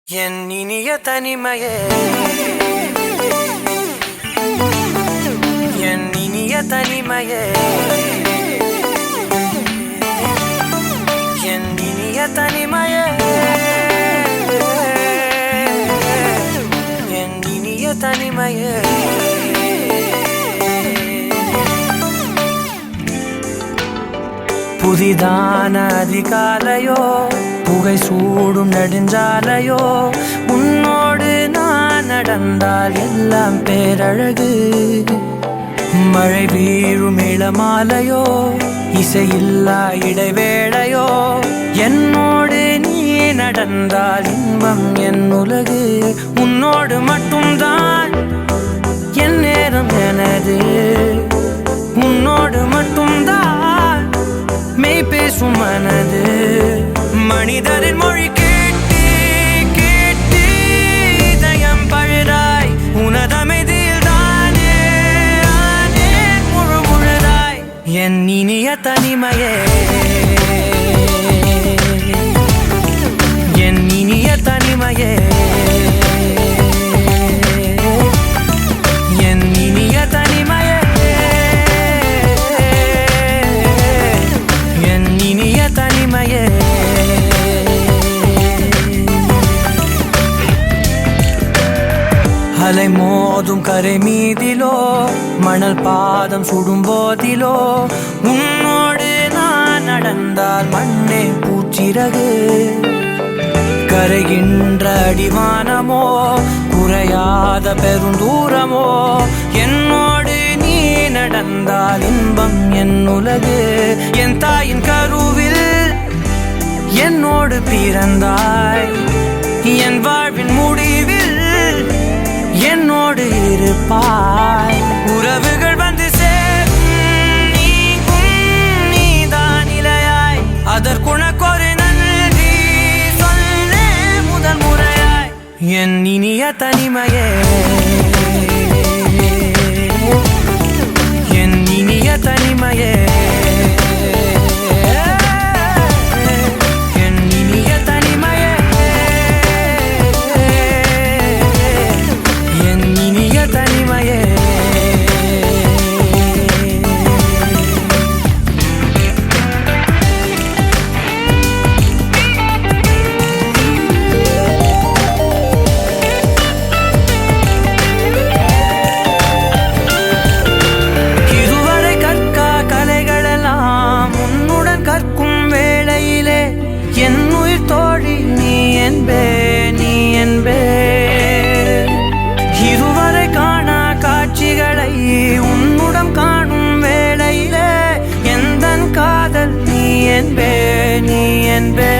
என் இனிய தனிமையே, என் இனிய தனிமையே, என் இனிய தனிமையே, என் இனிய தனிமையே. புதிதான அதிகாலையோ, புகை சூடும் நெடுஞ்சாலையோ, உன்னோடு நான் நடந்தால் எல்லாம் பேரழகு. மழை வீழும் இளமாலையோ, இசையில்லா இடைவேளையோ, என்னோடு நீ நடந்தால் இன்பம் என் உலகு. உன்னோடு மட்டும்தான் என் நேரம் எனது, உன்னோடு மட்டும்தான் மெய் பேசும் மனது. மனிதரின் மொழி கேட்டு கேட்டு இதயம் பழுதாய், உனதமைதில் தானே ஆனே முழு முழுதாய். என் இனிய தனிமையே, என் இனிய தனிமையே, என் இனிய தனிமையே, என் இனிய தனிமையே. அலை மோதும் கரை மீதிலோ, மணல் பாதம் சுடும் போதிலோ, உன்னோடு நான் நடந்தால் மண்ணே பூச்சிறகு. கரைகின்ற அடிவானமோ, குறையாத பெருந்தூரமோ, என்னோடு நீ நடந்தால் இன்பம் என் உலகு. என் தாயின் கருவில் என்னோடு பிறந்தாய், என் வாழ்வின் முடிவில் என்னோடு இருப்பாய். உறவுகள் வந்து சேரும் நீக்கும் நீதான் இலையாய், அதற்குணக்கொரு நன்றி சொல்ல முதல் முறையாய். என் இனிய தனிமையே, என் இனிய தனிமையே, என் இனிய தனிமையே, என் இனிய தனிமையே. இதுவரை கற்கா கலைகளெல்லாம் உன்னுடன் கற்கும் வேளையிலே, என் உயிர் தோழி நீ என்பே, நீ என்பே. இதுவரை காணா காட்சிகளை உன்னுடன் காணும் வேளையிலே, எந்தன் காதல் நீ என்பே, நீ என்பே.